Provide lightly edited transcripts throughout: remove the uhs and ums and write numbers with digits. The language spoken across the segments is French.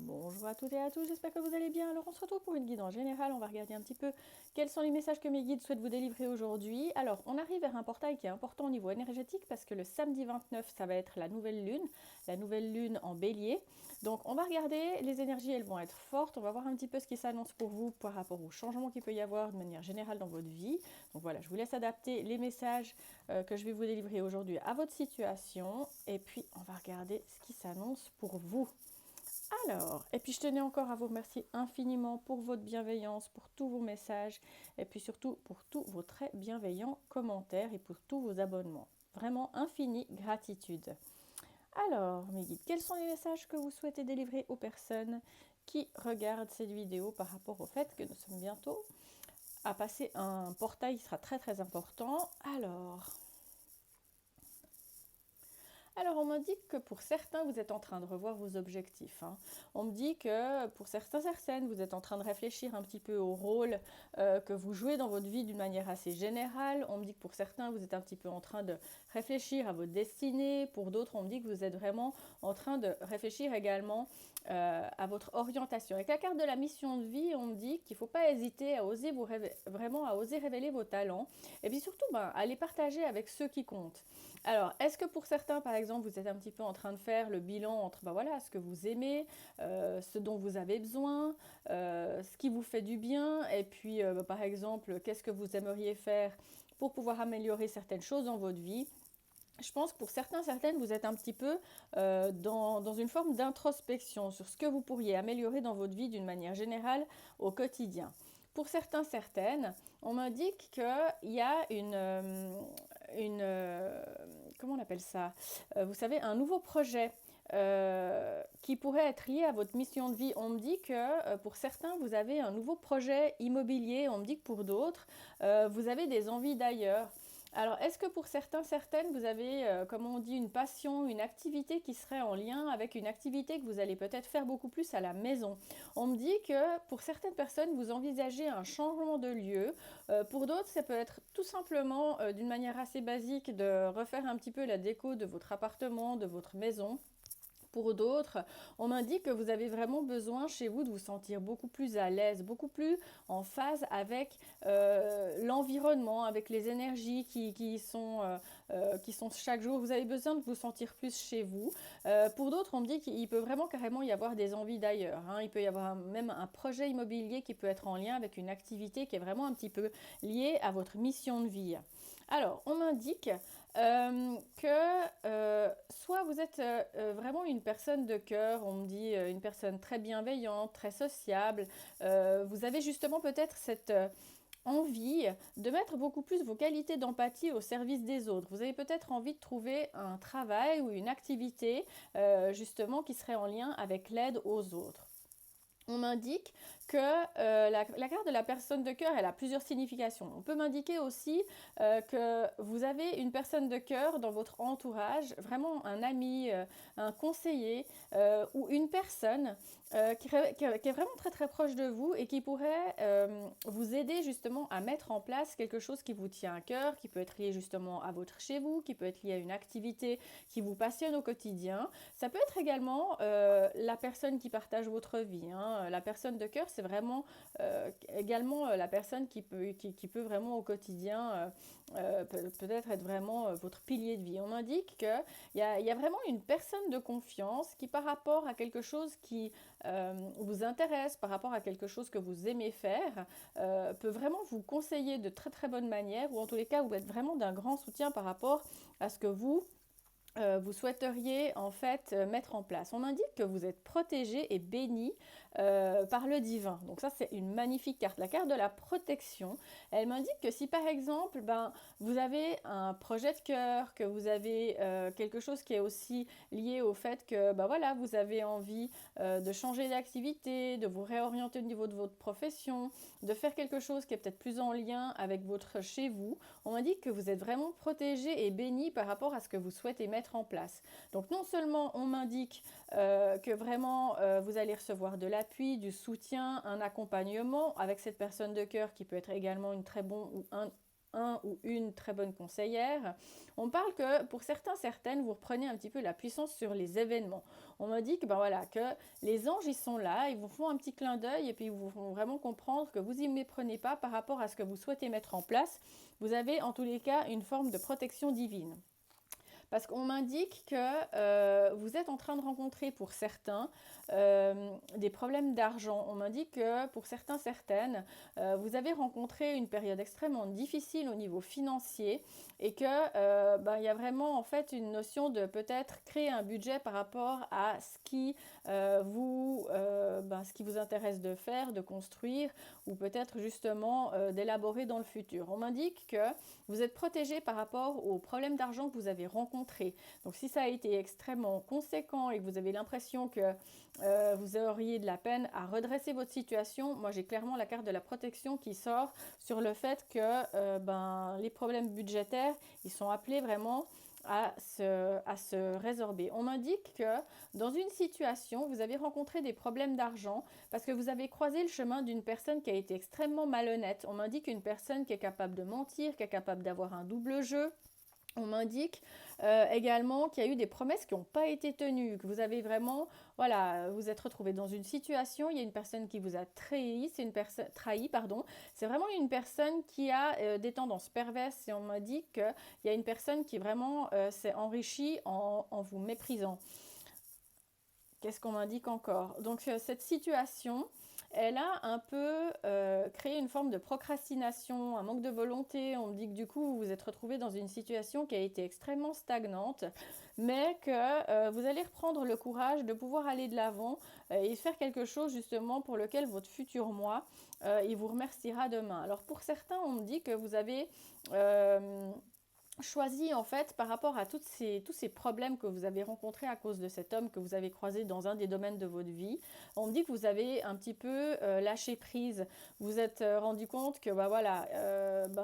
Bonjour à toutes et à tous, j'espère que vous allez bien. Alors on se retrouve pour une guide en général, on va regarder un petit peu quels sont les messages que mes guides souhaitent vous délivrer aujourd'hui. Alors on arrive vers un portail qui est important au niveau énergétique parce que le samedi 29 ça va être la nouvelle lune en bélier. Donc on va regarder, les énergies elles vont être fortes, on va voir un petit peu ce qui s'annonce pour vous par rapport aux changements qu'il peut y avoir de manière générale dans votre vie. Donc voilà, je vous laisse adapter les messages que je vais vous délivrer aujourd'hui à votre situation et puis on va regarder ce qui s'annonce pour vous. Alors, et puis je tenais encore à vous remercier infiniment pour votre bienveillance, pour tous vos messages, et puis surtout pour tous vos très bienveillants commentaires et pour tous vos abonnements. Vraiment infinie gratitude. Alors, mes guides, quels sont les messages que vous souhaitez délivrer aux personnes qui regardent cette vidéo par rapport au fait que nous sommes bientôt à passer un portail qui sera très très important. Alors, on m'indique que pour certains, vous êtes en train de revoir vos objectifs. On me dit que pour certaines, vous êtes en train de réfléchir un petit peu au rôle que vous jouez dans votre vie d'une manière assez générale. On me dit que pour certains, vous êtes un petit peu en train de réfléchir à votre destinée. Pour d'autres, on me dit que vous êtes vraiment en train de réfléchir également à votre orientation. Avec la carte de la mission de vie, on me dit qu'il ne faut pas hésiter à oser vraiment à oser révéler vos talents. Et puis surtout, à les partager avec ceux qui comptent. Alors, est-ce que pour certains, par exemple, vous êtes un petit peu en train de faire le bilan entre voilà, ce que vous aimez, ce dont vous avez besoin, ce qui vous fait du bien, et puis, par exemple, qu'est-ce que vous aimeriez faire pour pouvoir améliorer certaines choses dans votre vie. Je pense que pour certaines, vous êtes un petit peu dans une forme d'introspection sur ce que vous pourriez améliorer dans votre vie d'une manière générale au quotidien. Pour certaines, on m'indique qu'il y a comment on appelle ça, vous savez, un nouveau projet qui pourrait être lié à votre mission de vie. On me dit que pour certains, vous avez un nouveau projet immobilier. On me dit que pour d'autres, vous avez des envies d'ailleurs. Alors, est-ce que pour certaines, vous avez, comme on dit, une passion, une activité qui serait en lien avec une activité que vous allez peut-être faire beaucoup plus à la maison? On me dit que pour certaines personnes, vous envisagez un changement de lieu. Pour d'autres, ça peut être tout simplement, d'une manière assez basique, de refaire un petit peu la déco de votre appartement, de votre maison. Pour d'autres, on m'indique que vous avez vraiment besoin chez vous de vous sentir beaucoup plus à l'aise, beaucoup plus en phase avec l'environnement, avec les énergies qui sont chaque jour. Vous avez besoin de vous sentir plus chez vous. Pour d'autres, on me dit qu'il peut vraiment carrément y avoir des envies d'ailleurs. Il peut y avoir même un projet immobilier qui peut être en lien avec une activité qui est vraiment un petit peu liée à votre mission de vie. Alors, on m'indique que soit vous êtes vraiment une personne de cœur, on me dit une personne très bienveillante, très sociable, vous avez justement peut-être cette envie de mettre beaucoup plus vos qualités d'empathie au service des autres. Vous avez peut-être envie de trouver un travail ou une activité justement qui serait en lien avec l'aide aux autres. On m'indique que la carte de la personne de cœur, elle a plusieurs significations. On peut m'indiquer aussi que vous avez une personne de cœur dans votre entourage, vraiment un ami, un conseiller ou une personne qui est vraiment très très proche de vous et qui pourrait vous aider justement à mettre en place quelque chose qui vous tient à cœur, qui peut être lié justement à votre chez vous, qui peut être lié à une activité qui vous passionne au quotidien. Ça peut être également la personne qui partage votre vie. La personne de cœur, c'est vraiment également la personne qui peut vraiment au quotidien peut-être être vraiment votre pilier de vie. On m'indique qu'il y a vraiment une personne de confiance qui par rapport à quelque chose qui vous intéresse, par rapport à quelque chose que vous aimez faire, peut vraiment vous conseiller de très très bonne manière ou en tous les cas vous êtes vraiment d'un grand soutien par rapport à ce que vous souhaiteriez en fait mettre en place. On indique que vous êtes protégé et béni par le divin. Donc ça c'est une magnifique carte. La carte de la protection, elle m'indique que si par exemple vous avez un projet de cœur, que vous avez quelque chose qui est aussi lié au fait que voilà, vous avez envie de changer d'activité, de vous réorienter au niveau de votre profession, de faire quelque chose qui est peut-être plus en lien avec votre chez vous, on m'indique que vous êtes vraiment protégé et béni par rapport à ce que vous souhaitez mettre en place. Donc non seulement on m'indique que vraiment vous allez recevoir de l'appui, du soutien, un accompagnement avec cette personne de cœur qui peut être également une très bon ou un ou une très bonne conseillère. On parle que pour certains, certaines, vous reprenez un petit peu la puissance sur les événements. On m'a dit que, ben voilà, que les anges, ils sont là, ils vous font un petit clin d'œil et puis ils vous font vraiment comprendre que vous y méprenez pas par rapport à ce que vous souhaitez mettre en place. Vous avez en tous les cas une forme de protection divine. Parce qu'on m'indique que vous êtes en train de rencontrer pour certains des problèmes d'argent. On m'indique que pour certains, certaines, vous avez rencontré une période extrêmement difficile au niveau financier et que y a vraiment en fait une notion de peut-être créer un budget par rapport à ce qui vous intéresse de faire, de construire ou peut-être justement d'élaborer dans le futur. On m'indique que vous êtes protégé par rapport aux problèmes d'argent que vous avez rencontrés. Donc si ça a été extrêmement conséquent et que vous avez l'impression que vous auriez de la peine à redresser votre situation, moi j'ai clairement la carte de la protection qui sort sur le fait que les problèmes budgétaires, ils sont appelés vraiment à se résorber. On m'indique que dans une situation, vous avez rencontré des problèmes d'argent parce que vous avez croisé le chemin d'une personne qui a été extrêmement malhonnête. On m'indique une personne qui est capable de mentir, qui est capable d'avoir un double jeu. On m'indique également qu'il y a eu des promesses qui n'ont pas été tenues, que vous avez vraiment, voilà, vous êtes retrouvé dans une situation, il y a une personne qui vous a trahi, pardon. C'est vraiment une personne qui a des tendances perverses et on m'a dit qu'il y a une personne qui vraiment s'est enrichie en vous méprisant. Qu'est-ce qu'on m'indique encore? Donc cette situation, elle a un peu créé une forme de procrastination, un manque de volonté. On me dit que du coup, vous vous êtes retrouvé dans une situation qui a été extrêmement stagnante, mais que vous allez reprendre le courage de pouvoir aller de l'avant et faire quelque chose justement pour lequel votre futur moi, il vous remerciera demain. Alors pour certains, on me dit que vous avez choisi en fait par rapport à tous ces problèmes que vous avez rencontrés à cause de cet homme que vous avez croisé dans un des domaines de votre vie. On me dit que vous avez un petit peu lâché prise. Vous êtes rendu compte que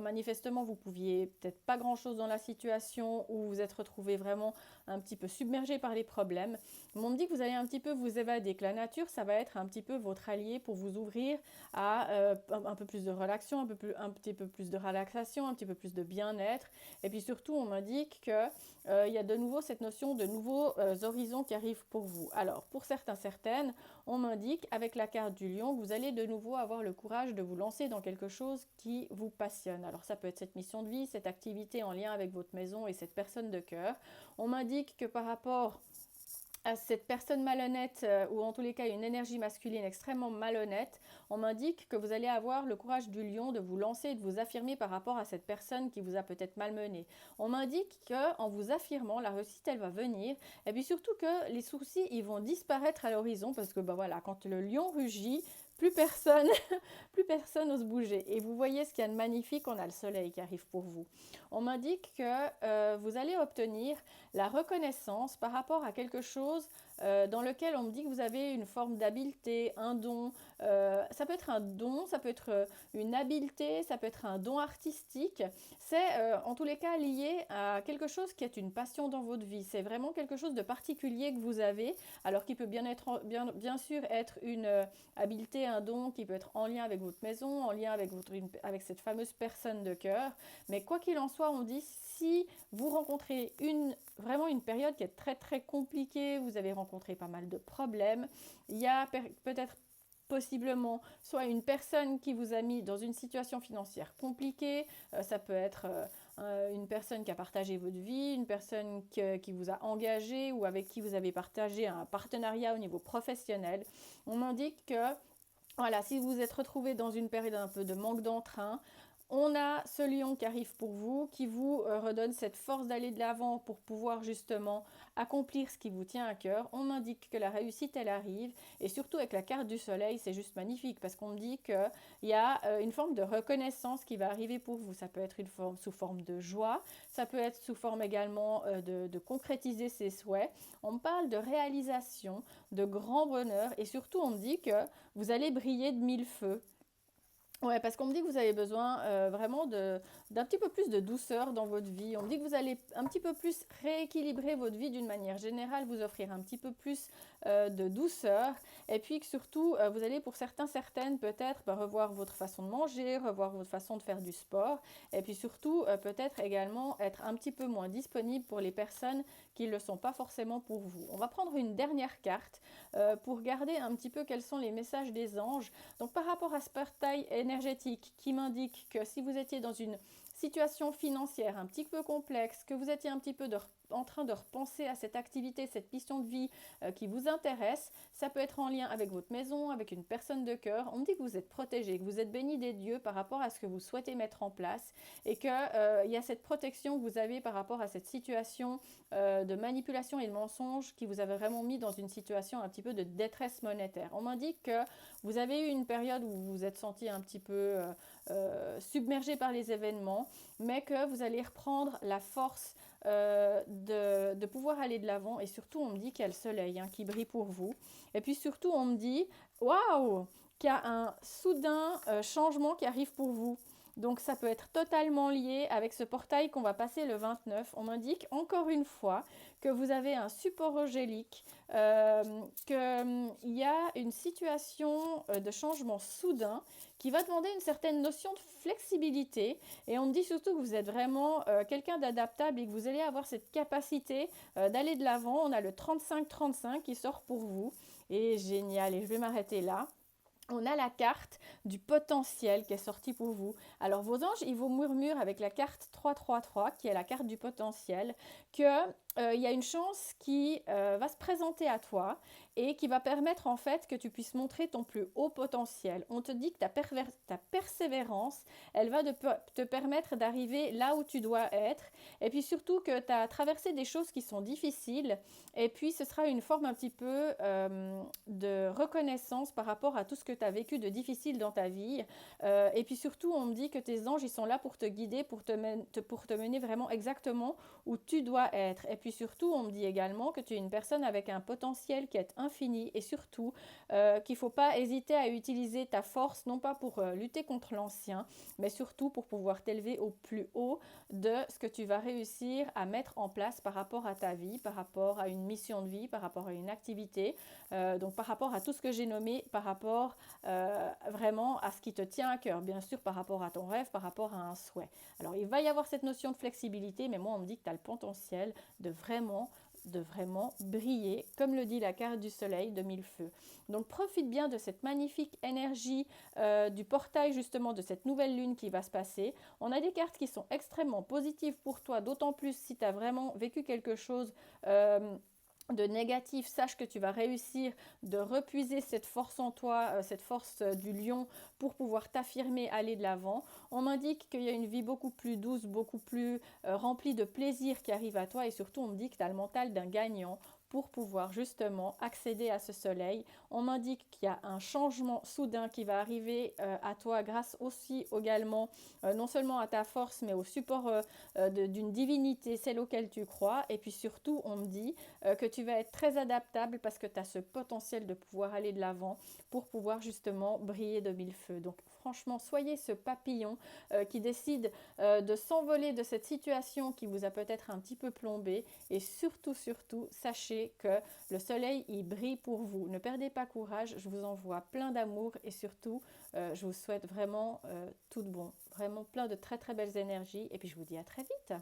manifestement vous pouviez peut-être pas grand chose dans la situation ou vous êtes retrouvé vraiment un petit peu submergé par les problèmes. On me dit que vous allez un petit peu vous évader, que la nature ça va être un petit peu votre allié pour vous ouvrir à un peu plus de relaxation, un petit peu plus de relaxation, un petit peu plus de bien-être. Et puis surtout, on m'indique qu'il y a de nouveau cette notion de nouveaux horizons qui arrivent pour vous. Alors, pour certains, certaines, on m'indique avec la carte du lion que vous allez de nouveau avoir le courage de vous lancer dans quelque chose qui vous passionne. Alors, ça peut être cette mission de vie, cette activité en lien avec votre maison et cette personne de cœur. On m'indique que par rapport à cette personne malhonnête, ou en tous les cas une énergie masculine extrêmement malhonnête, on m'indique que vous allez avoir le courage du lion de vous lancer et de vous affirmer par rapport à cette personne qui vous a peut-être malmené. On m'indique qu'en vous affirmant, la réussite elle va venir et puis surtout que les soucis ils vont disparaître à l'horizon parce que quand le lion rugit, plus personne, plus personne n'ose bouger. Et vous voyez ce qu'il y a de magnifique, on a le soleil qui arrive pour vous. On m'indique que vous allez obtenir la reconnaissance par rapport à quelque chose dans lequel on me dit que vous avez une forme d'habileté, un don. Ça peut être un don, ça peut être une habileté, ça peut être un don artistique. C'est en tous les cas lié à quelque chose qui est une passion dans votre vie. C'est vraiment quelque chose de particulier que vous avez, alors qu'il peut bien sûr être une habileté, un don qui peut être en lien avec votre maison, en lien avec cette fameuse personne de cœur. Mais quoi qu'il en soit, on dit si vous rencontrez vraiment une période qui est très très compliquée, vous avez rencontré pas mal de problèmes, il y a peut-être possiblement soit une personne qui vous a mis dans une situation financière compliquée, ça peut être une personne qui a partagé votre vie, une personne qui vous a engagé ou avec qui vous avez partagé un partenariat au niveau professionnel. On m'indique que voilà, si vous êtes retrouvé dans une période un peu de manque d'entrain, on a ce lion qui arrive pour vous, qui vous redonne cette force d'aller de l'avant pour pouvoir justement accomplir ce qui vous tient à cœur. On m'indique que la réussite, elle arrive. Et surtout avec la carte du soleil, c'est juste magnifique parce qu'on me dit qu'il y a une forme de reconnaissance qui va arriver pour vous. Ça peut être sous forme de joie, ça peut être sous forme également de concrétiser ses souhaits. On me parle de réalisation, de grand bonheur et surtout on me dit que vous allez briller de mille feux. Ouais, parce qu'on me dit que vous avez besoin vraiment d'un petit peu plus de douceur dans votre vie. On me dit que vous allez un petit peu plus rééquilibrer votre vie d'une manière générale, vous offrir un petit peu plus de douceur. Et puis que surtout, vous allez pour certains, certaines peut-être revoir votre façon de manger, revoir votre façon de faire du sport. Et puis surtout, peut-être également être un petit peu moins disponible pour les personnes qui ne le sont pas forcément pour vous. On va prendre une dernière carte pour regarder un petit peu quels sont les messages des anges. Donc par rapport à ce portail énergétique qui m'indique que si vous étiez dans une situation financière un petit peu complexe, que vous étiez un petit peu en train de repenser à cette activité, cette mission de vie qui vous intéresse, ça peut être en lien avec votre maison, avec une personne de cœur. On me dit que vous êtes protégé, que vous êtes béni des dieux par rapport à ce que vous souhaitez mettre en place et qu'il y a cette protection que vous avez par rapport à cette situation de manipulation et de mensonge qui vous avait vraiment mis dans une situation un petit peu de détresse monétaire. On m'indique que vous avez eu une période où vous vous êtes senti un petit peu submergé par les événements, mais que vous allez reprendre la force de pouvoir aller de l'avant. Et surtout, on me dit qu'il y a le soleil qui brille pour vous. Et puis surtout, on me dit, waouh, qu'il y a un soudain changement qui arrive pour vous. Donc ça peut être totalement lié avec ce portail qu'on va passer le 29. On m'indique encore une fois que vous avez un support angélique, qu'il y a une situation de changement soudain qui va demander une certaine notion de flexibilité. Et on me dit surtout que vous êtes vraiment quelqu'un d'adaptable et que vous allez avoir cette capacité d'aller de l'avant. On a le 35-35 qui sort pour vous. Et génial, et je vais m'arrêter là. On a la carte du potentiel qui est sortie pour vous. Alors vos anges, ils vous murmurent avec la carte 333, qui est la carte du potentiel, qu'il y a une chance qui va se présenter à toi et qui va permettre en fait que tu puisses montrer ton plus haut potentiel. On te dit que ta persévérance, elle va te permettre d'arriver là où tu dois être. Et puis surtout que tu as traversé des choses qui sont difficiles. Et puis ce sera une forme un petit peu de reconnaissance par rapport à tout ce que tu as vécu de difficile dans ta vie. Et puis surtout, on me dit que tes anges, ils sont là pour te guider, pour te mener vraiment exactement où tu dois être. Et puis surtout, on me dit également que tu es une personne avec un potentiel qui est infini et surtout qu'il ne faut pas hésiter à utiliser ta force, non pas pour lutter contre l'ancien, mais surtout pour pouvoir t'élever au plus haut de ce que tu vas réussir à mettre en place par rapport à ta vie, par rapport à une mission de vie, par rapport à une activité, donc par rapport à tout ce que j'ai nommé, par rapport vraiment à ce qui te tient à cœur, bien sûr par rapport à ton rêve, par rapport à un souhait. Alors il va y avoir cette notion de flexibilité, mais moi on me dit que tu as le potentiel de vraiment briller, comme le dit la carte du soleil de mille feux. Donc profite bien de cette magnifique énergie du portail justement de cette nouvelle lune qui va se passer. On a des cartes qui sont extrêmement positives pour toi, d'autant plus si tu as vraiment vécu quelque chose de négatif, sache que tu vas réussir de repuiser cette force en toi, cette force du lion pour pouvoir t'affirmer, aller de l'avant. On m'indique qu'il y a une vie beaucoup plus douce, beaucoup plus remplie de plaisir qui arrive à toi et surtout on me dit que tu as le mental d'un gagnant pour pouvoir justement accéder à ce soleil. On m'indique qu'il y a un changement soudain qui va arriver à toi grâce aussi également non seulement à ta force mais au support d'une divinité, celle auquel tu crois. Et puis surtout on me dit que tu vas être très adaptable parce que tu as ce potentiel de pouvoir aller de l'avant pour pouvoir justement briller de mille feux. Donc franchement, soyez ce papillon qui décide de s'envoler de cette situation qui vous a peut-être un petit peu plombé et surtout, surtout, sachez que le soleil, il brille pour vous. Ne perdez pas courage, je vous envoie plein d'amour et surtout, je vous souhaite vraiment tout de bon, vraiment plein de très très belles énergies et puis je vous dis à très vite.